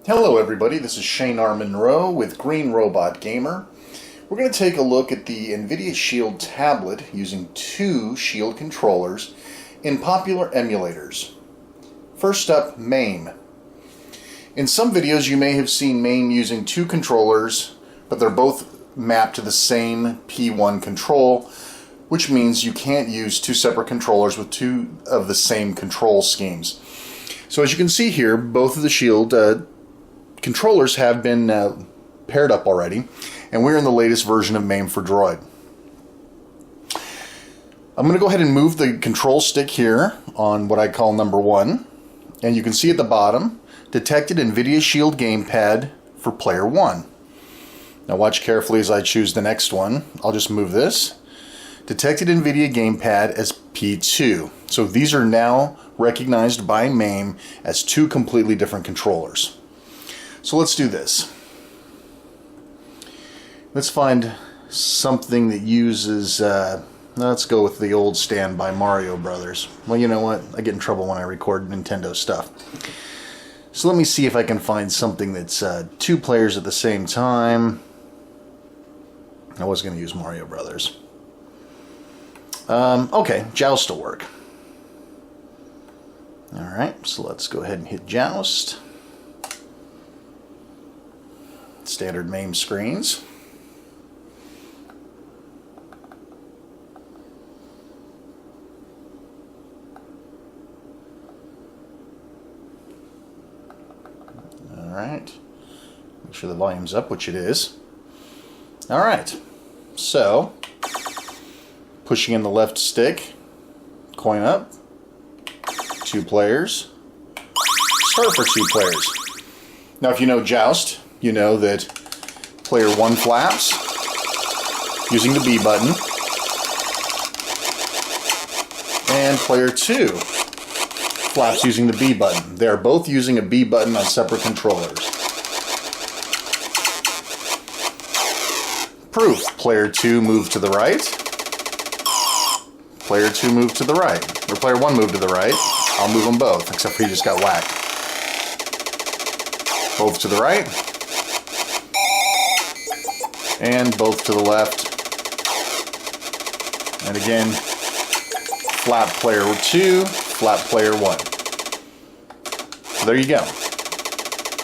Hello everybody, this is Shane R. Monroe with Green Robot Gamer. We're going to take a look at the NVIDIA Shield tablet using two Shield controllers in popular emulators. First up, MAME. In some videos you may have seen MAME using two controllers, but they're both mapped to the same P1 control, which means you can't use two separate controllers with two of the same control schemes. So as you can see here, both of the Shield controllers have been paired up already, and we're in the latest version of MAME for Droid. I'm going to go ahead and move the control stick here on what I call number 1, and you can see at the bottom, detected NVIDIA Shield gamepad for player 1. Now watch carefully as I choose the next one. I'll just move this. Detected NVIDIA gamepad as P2. So these are now recognized by MAME as two completely different controllers. So let's do this. Let's find something that uses, let's go with the old standby Mario Brothers. Well, you know what? I get in trouble when I record Nintendo stuff. So let me see if I can find something that's two players at the same time. I was going to use Mario Brothers. Okay, Joust will work. Alright, so let's go ahead and hit Joust. Standard MAME screens. Alright, make sure the volume's up, which it is. Alright, so pushing in the left stick, coin up, 2 players, start for 2 players. Now if you know Joust, you know that player 1 flaps using the B button, and player 2 flaps using the B button. They are both using a B button on separate controllers. Proof. Player 2 moved to the right. Player 2 moved to the right. Or player 1 moved to the right. I'll move them both, except for he just got whacked. Both to the right. And both to the left. And again, flap player 2, flap player 1. So there you go.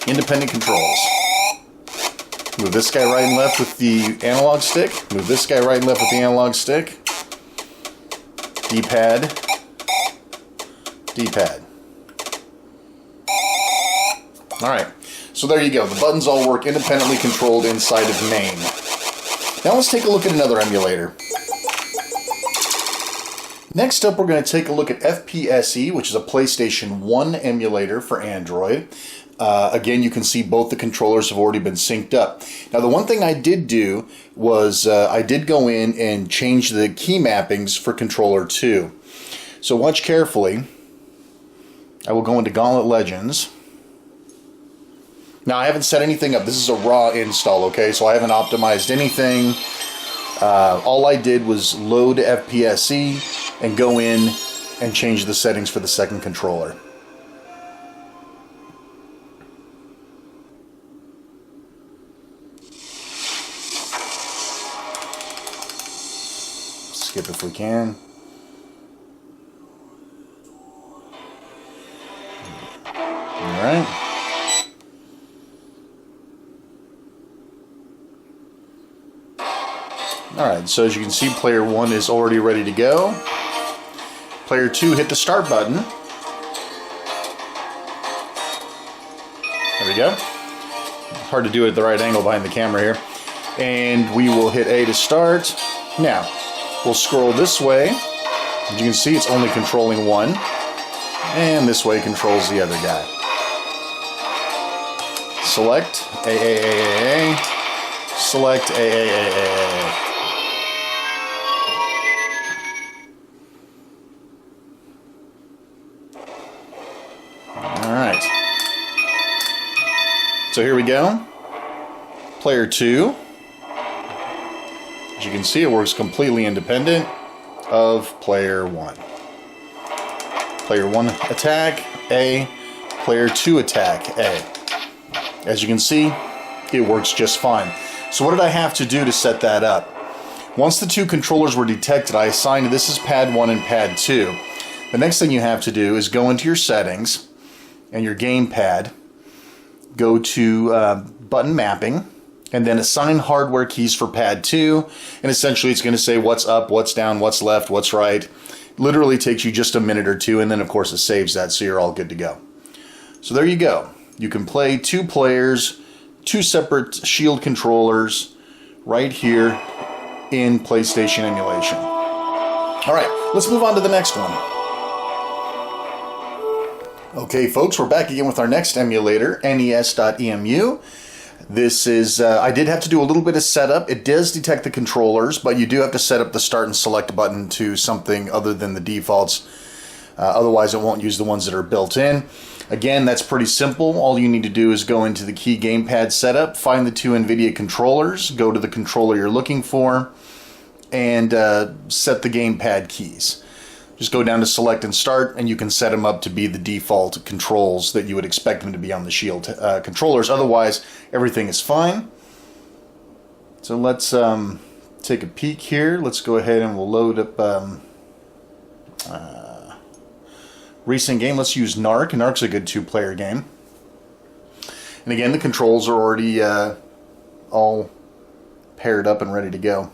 Independent controls. Move this guy right and left with the analog stick. Move this guy right and left with the analog stick. D-pad. D-pad. Alright, so there you go. The buttons all work independently controlled inside of MAME. Now let's take a look at another emulator. Next up, we're going to take a look at FPSE, which is a PlayStation 1 emulator for Android. Again, you can see both the controllers have already been synced up. Now, the one thing I did do was I did go in and change the key mappings for controller 2. So watch carefully. I will go into Gauntlet Legends. Now, I haven't set anything up. This is a raw install, okay? So I haven't optimized anything. All I did was load FPSE and go in and change the settings for the second controller. Skip if we can. Alright. Alright, so as you can see, player 1 is already ready to go. Player 2, hit the start button. There we go. Hard to do it at the right angle behind the camera here. And we will hit A to start. Now, we'll scroll this way. As you can see, it's only controlling 1. And this way controls the other guy. Select AAAAA. Select AAAAA. Alright. So here we go. Player 2. As you can see, it works completely independent of player 1. Player 1 attack, A. Player 2 attack, A. As you can see, it works just fine. So what did I have to do to set that up? Once the two controllers were detected, I assigned this is pad 1 and pad 2. The next thing you have to do is go into your settings and your gamepad, go to button mapping, and then assign hardware keys for pad 2, and essentially it's going to say what's up, what's down, what's left, what's right. Literally takes you just a minute or two, and then of course it saves that, so you're all good to go. So there you go. You can play 2 players, 2 separate Shield controllers right here in PlayStation emulation. Alright, let's move on to the next one. Okay folks, we're back again with our next emulator, Nes9x This is, I did have to do a little bit of setup. It does detect the controllers, but you do have to set up the start and select button to something other than the defaults. Otherwise it won't use the ones that are built in. Again, that's pretty simple. All you need to do is go into the key gamepad setup, find the 2 NVIDIA controllers, go to the controller you're looking for, and set the gamepad keys. Just go down to select and start, and you can set them up to be the default controls that you would expect them to be on the Shield controllers. Otherwise, everything is fine. So let's take a peek here. Let's go ahead and we'll load up recent game. Let's use Narc. Narc's a good 2-player game. And again, the controls are already all paired up and ready to go.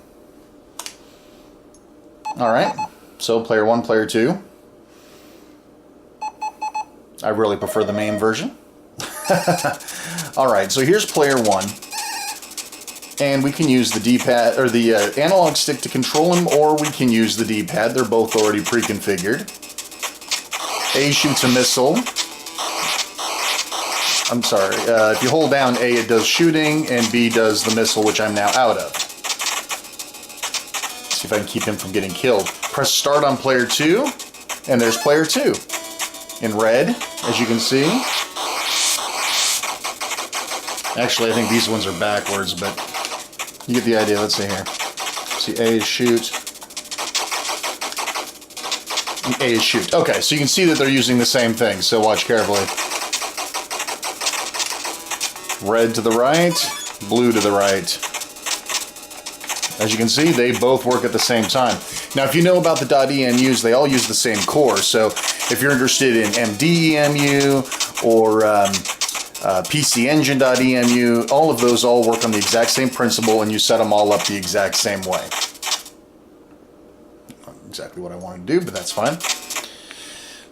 Alright, so player 1, player 2. I really prefer the MAME version. Alright, so here's player 1. And we can use the D-pad, or the analog stick to control him, or we can use the D-pad. They're both already pre-configured. A shoots a missile. I'm sorry, if you hold down A, it does shooting, and B does the missile, which I'm now out of. See if I can keep him from getting killed. Press start on player 2, and there's player 2. In red, as you can see. Actually, I think these ones are backwards, but you get the idea. Let's see here. See, A is shoot. A is shoot. Okay, so you can see that they're using the same thing, so watch carefully. Red to the right, blue to the right. As you can see, they both work at the same time. Now, if you know about the .emus, they all use the same core, so if you're interested in MD-EMU or PCEngine.emu, all of those all work on the exact same principle, and you set them all up the exact same way. Exactly what I wanted to do, but that's fine.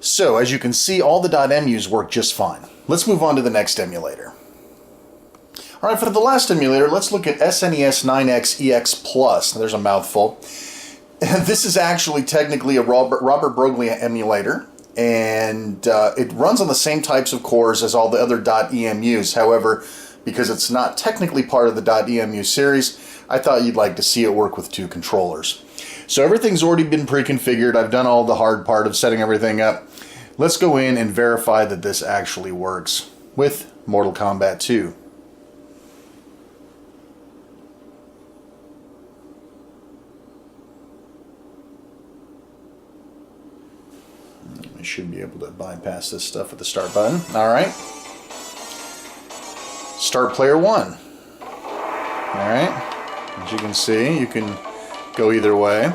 So, as you can see, all the .emus work just fine. Let's move on to the next emulator. Alright, for the last emulator, let's look at Snes9x EX Plus. There's a mouthful. This is actually technically a Robert Broglie emulator, and it runs on the same types of cores as all the other .emus. However, because it's not technically part of the .emu series, I thought you'd like to see it work with 2 controllers. So everything's already been pre-configured. I've done all the hard part of setting everything up. Let's go in and verify that this actually works with Mortal Kombat 2. I should be able to bypass this stuff with the start button. Alright. Start player 1. Alright. As you can see, you can go either way.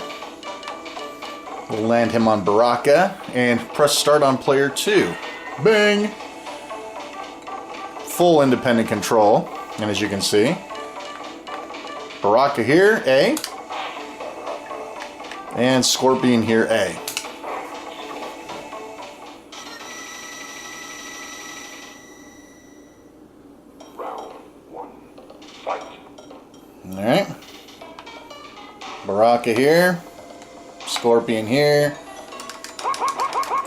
We'll land him on Baraka and press start on player 2. Bing! Full independent control. And as you can see, Baraka here, A. And Scorpion here, A. Alright. Baraka here. Scorpion here.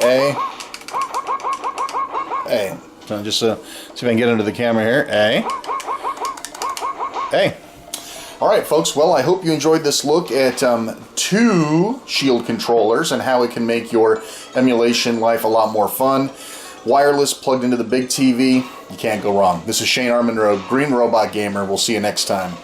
A. A. So just see if I can get under the camera here. A. A. Alright folks, well I hope you enjoyed this look at 2 Shield controllers and how it can make your emulation life a lot more fun. Wireless plugged into the big TV, you can't go wrong. This is Shane Monroe, Green Robot Gamer. We'll see you next time.